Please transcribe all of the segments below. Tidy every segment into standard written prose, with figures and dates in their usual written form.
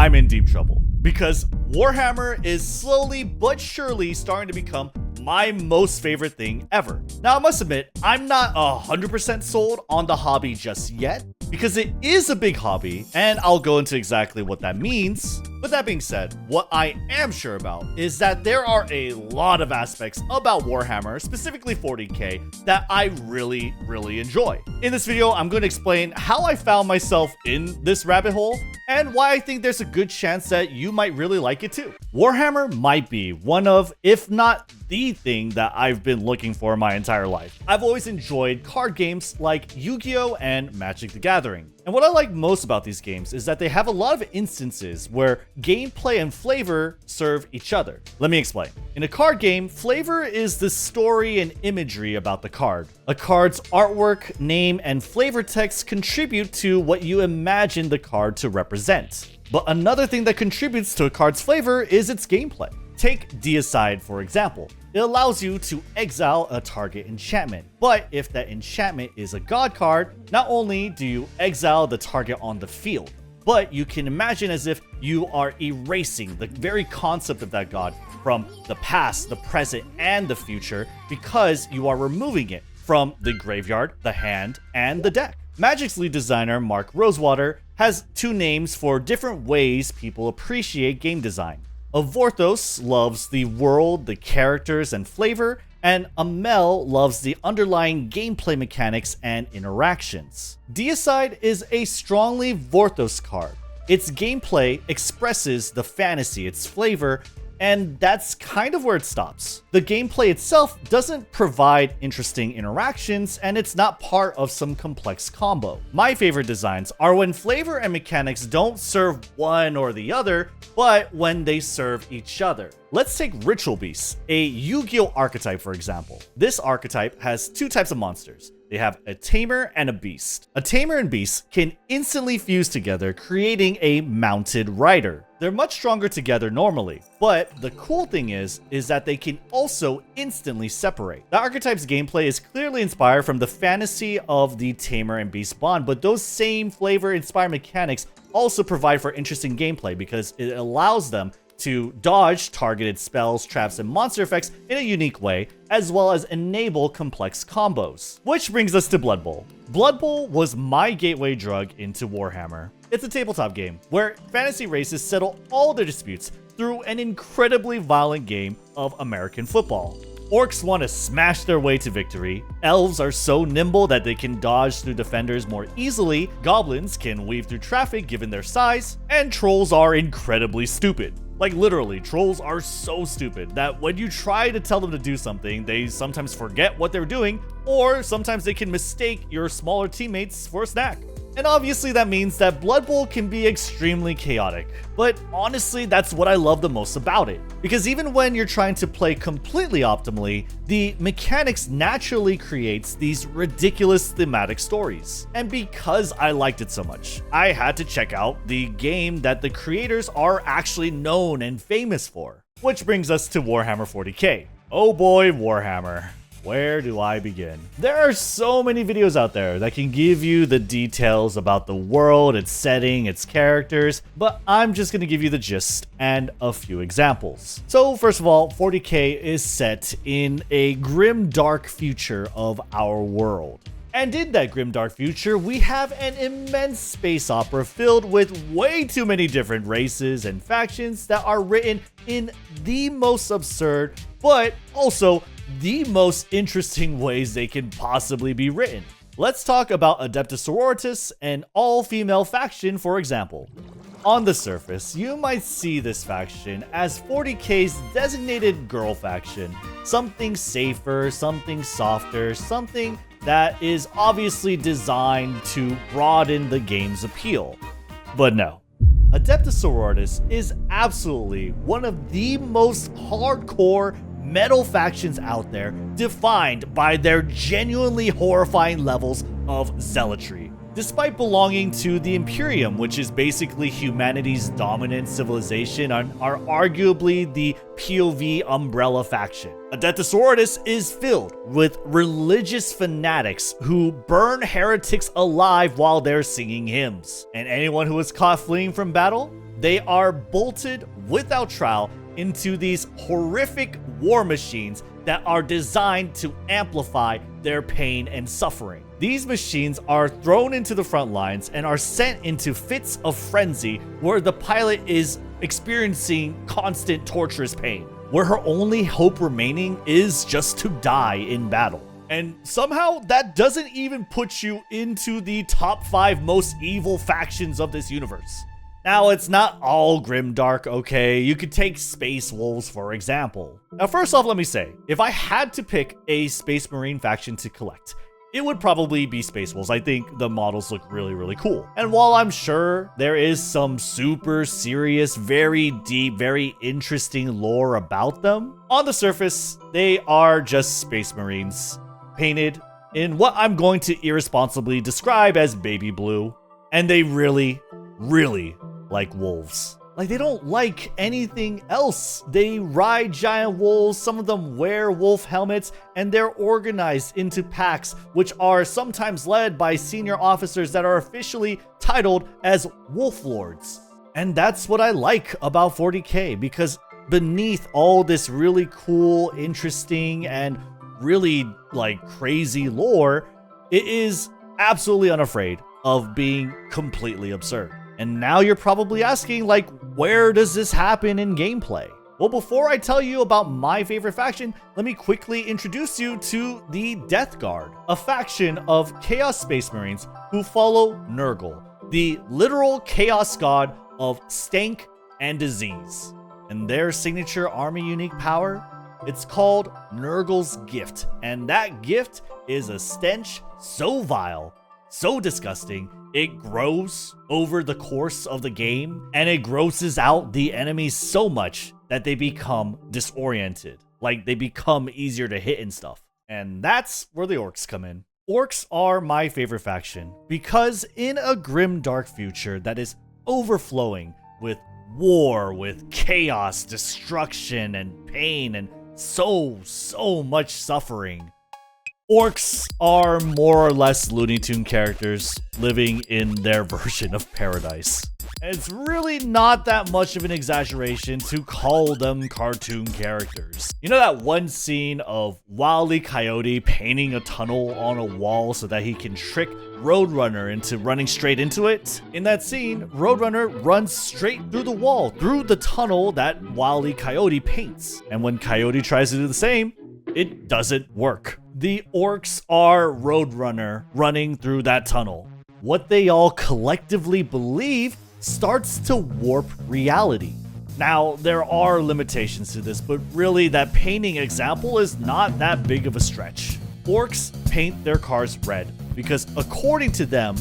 I'm in deep trouble because Warhammer is slowly but surely starting to become my most favorite thing ever. Now, I must admit, I'm not 100% sold on the hobby just yet because it is a big hobby, and I'll go into exactly what that means. But that being said, what I am sure about is that there are a lot of aspects about Warhammer, specifically 40K, that I really enjoy. In this video, I'm going to explain how I found myself in this rabbit hole and why I think there's a good chance that you might really like it too. Warhammer might be one of, if not the thing that I've been looking for my entire life. I've always enjoyed card games like Yu-Gi-Oh! And Magic the Gathering. And what I like most about these games is that they have a lot of instances where gameplay and flavor serve each other. Let me explain. In a card game, flavor is the story and imagery about the card. A card's artwork, name, and flavor text contribute to what you imagine the card to represent. But another thing that contributes to a card's flavor is its gameplay. Take Deicide, for example. It allows you to exile a target enchantment, but if that enchantment is a god card, not only do you exile the target on the field, but you can imagine as if you are erasing the very concept of that god from the past, the present, and the future because you are removing it from the graveyard, the hand, and the deck. Magic's lead designer, Mark Rosewater, has two names for different ways people appreciate game design. Vorthos loves the world, the characters, and flavor, and Amel loves the underlying gameplay mechanics and interactions. Deicide is a strongly Vorthos card. Its gameplay expresses the fantasy, its flavor, and that's kind of where it stops. The gameplay itself doesn't provide interesting interactions, and it's not part of some complex combo. My favorite designs are when flavor and mechanics don't serve one or the other, but when they serve each other. Let's take Ritual Beasts, a Yu-Gi-Oh! Archetype for example. This archetype has two types of monsters. They have a Tamer and a Beast. A Tamer and Beast can instantly fuse together, creating a mounted rider. They're much stronger together normally, but the cool thing is that they can also instantly separate. The archetype's gameplay is clearly inspired from the fantasy of the Tamer and Beast bond, but those same flavor-inspired mechanics also provide for interesting gameplay because it allows them to dodge targeted spells, traps, and monster effects in a unique way, as well as enable complex combos. Which brings us to Blood Bowl. Blood Bowl was my gateway drug into Warhammer. It's a tabletop game where fantasy races settle all their disputes through an incredibly violent game of American football. Orcs want to smash their way to victory, elves are so nimble that they can dodge through defenders more easily, goblins can weave through traffic given their size, and trolls are incredibly stupid. Like literally, trolls are so stupid that when you try to tell them to do something, they sometimes forget what they're doing, or sometimes they can mistake your smaller teammates for a snack. And obviously that means that Blood Bowl can be extremely chaotic. But honestly, that's what I love the most about it. Because even when you're trying to play completely optimally, the mechanics naturally creates these ridiculous thematic stories. And because I liked it so much, I had to check out the game that the creators are actually known and famous for. Which brings us to Warhammer 40K. Oh boy, Warhammer. Where do I begin? There are so many videos out there that can give you the details about the world, its setting, its characters, but I'm just gonna give you the gist and a few examples. So first of all, 40K is set in a grim, dark future of our world. And in that grim, dark future, we have an immense space opera filled with way too many different races and factions that are written in the most absurd, but also the most interesting ways they can possibly be written. Let's talk about Adeptus Sororitas, an all-female faction, for example. On the surface, you might see this faction as 40K's designated girl faction. Something safer, something softer, something that is obviously designed to broaden the game's appeal. But no. Adeptus Sororitas is absolutely one of the most hardcore metal factions out there, defined by their genuinely horrifying levels of zealotry. Despite belonging to the Imperium, which is basically humanity's dominant civilization and are arguably the POV umbrella faction, Adeptus Sororitas is filled with religious fanatics who burn heretics alive while they're singing hymns. And anyone who is caught fleeing from battle they are bolted without trial into these horrific war machines that are designed to amplify their pain and suffering. These machines are thrown into the front lines and are sent into fits of frenzy where the pilot is experiencing constant torturous pain, where her only hope remaining is just to die in battle. And somehow that doesn't even put you into the top 5 most evil factions of this universe. Now, it's not all grimdark, okay? You could take Space Wolves, for example. Now, first off, let me say, if I had to pick a Space Marine faction to collect, it would probably be Space Wolves. I think the models look really, really cool. And while I'm sure there is some super serious, very deep, very interesting lore about them, on the surface, they are just Space Marines, painted in what I'm going to irresponsibly describe as baby blue. And they really, really like wolves. Like, they don't like anything else. They ride giant wolves, some of them wear wolf helmets, and they're organized into packs, which are sometimes led by senior officers that are officially titled as wolf lords. And that's what I like about 40K, because beneath all this really cool, interesting, and really like crazy lore, it is absolutely unafraid of being completely absurd. And now you're probably asking, like, where does this happen in gameplay? Well, before I tell you about my favorite faction, let me quickly introduce you to the Death Guard, a faction of Chaos Space Marines who follow Nurgle, the literal chaos god of stank and disease. And their signature army unique power, it's called Nurgle's Gift. And that gift is a stench so vile, so disgusting, it grows over the course of the game, and it grosses out the enemies so much that they become disoriented. Like, they become easier to hit and stuff. And that's where the orcs come in. Orcs are my favorite faction because in a grim dark future that is overflowing with war, with chaos, destruction, and pain, and so much suffering, orcs are more or less Looney Tune characters living in their version of paradise. And it's really not that much of an exaggeration to call them cartoon characters. You know that one scene of Wile E. Coyote painting a tunnel on a wall so that he can trick Roadrunner into running straight into it? In that scene, Roadrunner runs straight through the wall, through the tunnel that Wile E. Coyote paints. And when Coyote tries to do the same, it doesn't work. The orcs are Roadrunner running through that tunnel. What they all collectively believe starts to warp reality. Now, there are limitations to this, but really that painting example is not that big of a stretch. Orcs paint their cars red because according to them,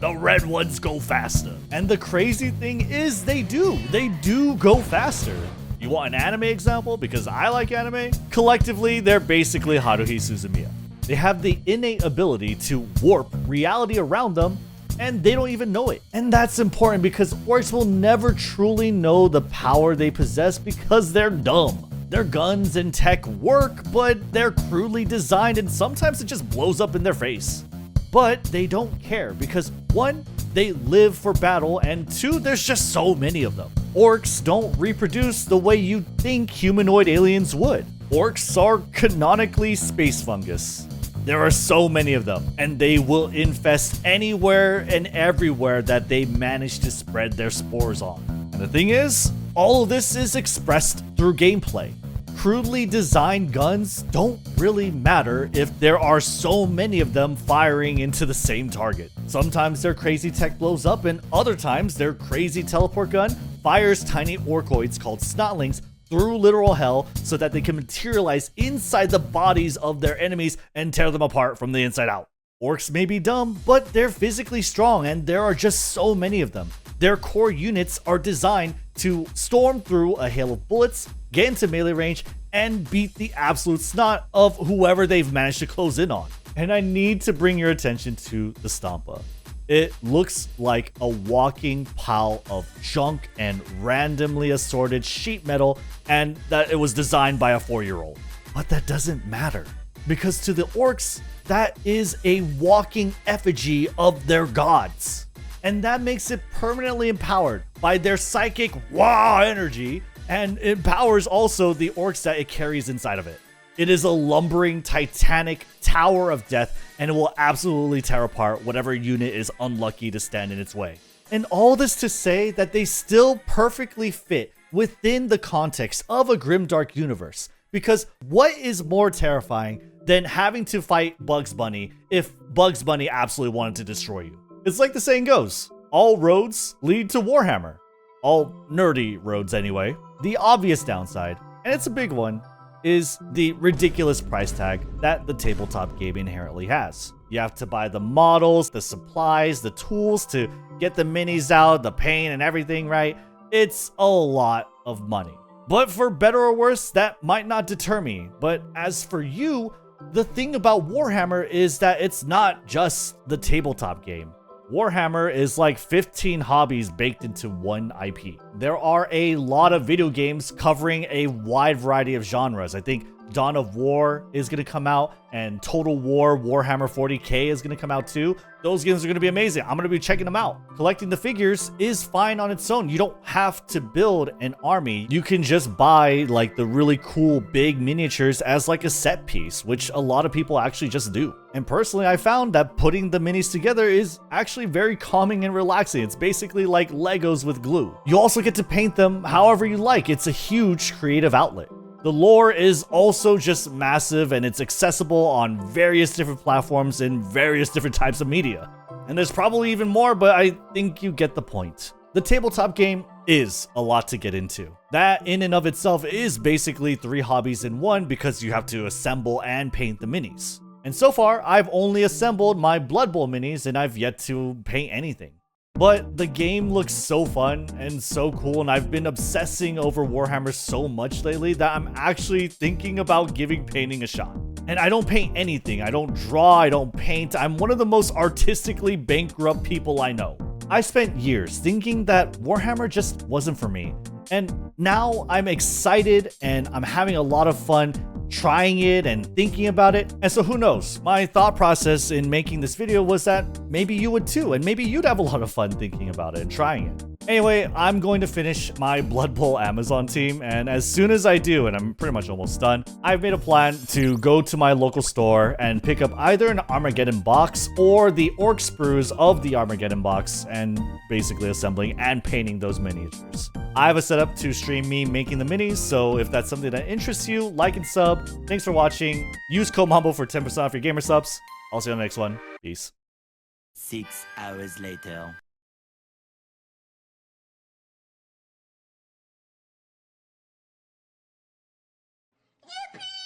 the red ones go faster. And the crazy thing is they do go faster. You want an anime example? Because I like anime. Collectively, they're basically Haruhi Suzumiya. They have the innate ability to warp reality around them, and they don't even know it. And that's important because orcs will never truly know the power they possess because they're dumb. Their guns and tech work, but they're crudely designed and sometimes it just blows up in their face. But they don't care because 1, they live for battle, and 2, there's just so many of them. Orcs don't reproduce the way you'd think humanoid aliens would. Orcs are canonically space fungus. There are so many of them, and they will infest anywhere and everywhere that they manage to spread their spores on. And the thing is, all of this is expressed through gameplay. Crudely designed guns don't really matter if there are so many of them firing into the same target. Sometimes their crazy tech blows up, and other times their crazy teleport gun fires tiny orcoids called snotlings through literal hell so that they can materialize inside the bodies of their enemies and tear them apart from the inside out. Orcs may be dumb, but they're physically strong, and there are just so many of them. Their core units are designed to storm through a hail of bullets, get into melee range, and beat the absolute snot of whoever they've managed to close in on. And I need to bring your attention to the Stampa. It looks like a walking pile of junk and randomly assorted sheet metal, and that it was designed by a 4-year-old. But that doesn't matter, because to the orcs, that is a walking effigy of their gods. and that makes it permanently empowered by their psychic wah energy, and empowers also the orcs that it carries inside of it. It is a lumbering, titanic tower of death, and it will absolutely tear apart whatever unit is unlucky to stand in its way. And all this to say that they still perfectly fit within the context of a grimdark universe. Because what is more terrifying than having to fight Bugs Bunny if Bugs Bunny absolutely wanted to destroy you? It's like the saying goes, all roads lead to Warhammer. All nerdy roads anyway. The obvious downside, and it's a big one, is the ridiculous price tag that the tabletop game inherently has. You have to buy the models, the supplies, the tools to get the minis out, the paint and everything, right? It's a lot of money. But for better or worse, that might not deter me. But as for you, the thing about Warhammer is that it's not just the tabletop game. Warhammer is like 15 hobbies baked into one IP. There are a lot of video games covering a wide variety of genres. I think Dawn of War is going to come out, and Total War Warhammer 40K is going to come out too. Those games are going to be amazing. I'm going to be checking them out. Collecting the figures is fine on its own. You don't have to build an army. You can just buy like the really cool big miniatures as like a set piece, which a lot of people actually just do. And personally, I found that putting the minis together is actually very calming and relaxing. It's basically like Legos with glue. You also get to paint them however you like. It's a huge creative outlet. The lore is also just massive, and it's accessible on various different platforms in various different types of media. And there's probably even more, but I think you get the point. The tabletop game is a lot to get into. That in and of itself is basically 3 hobbies in one, because you have to assemble and paint the minis. And so far, I've only assembled my Blood Bowl minis, and I've yet to paint anything. But the game looks so fun and so cool, and I've been obsessing over Warhammer so much lately that I'm actually thinking about giving painting a shot. And I don't paint anything. I don't draw, I don't paint. I'm one of the most artistically bankrupt people I know. I spent years thinking that Warhammer just wasn't for me. And now I'm excited and I'm having a lot of fun trying it and thinking about it. And so who knows? My thought process in making this video was that maybe you would too, and maybe you'd have a lot of fun thinking about it and trying it. Anyway, I'm going to finish my Blood Bowl Amazon team, and as soon as I do, and I'm pretty much almost done, I've made a plan to go to my local store and pick up either an Armageddon box or the orc sprues of the Armageddon box, and basically assembling and painting those miniatures. I have a setup to stream me making the minis, so if that's something that interests you, like and sub. Thanks for watching. Use code MAMBO for 10% off your gamer subs. I'll see you on the next one. Peace. 6 hours later.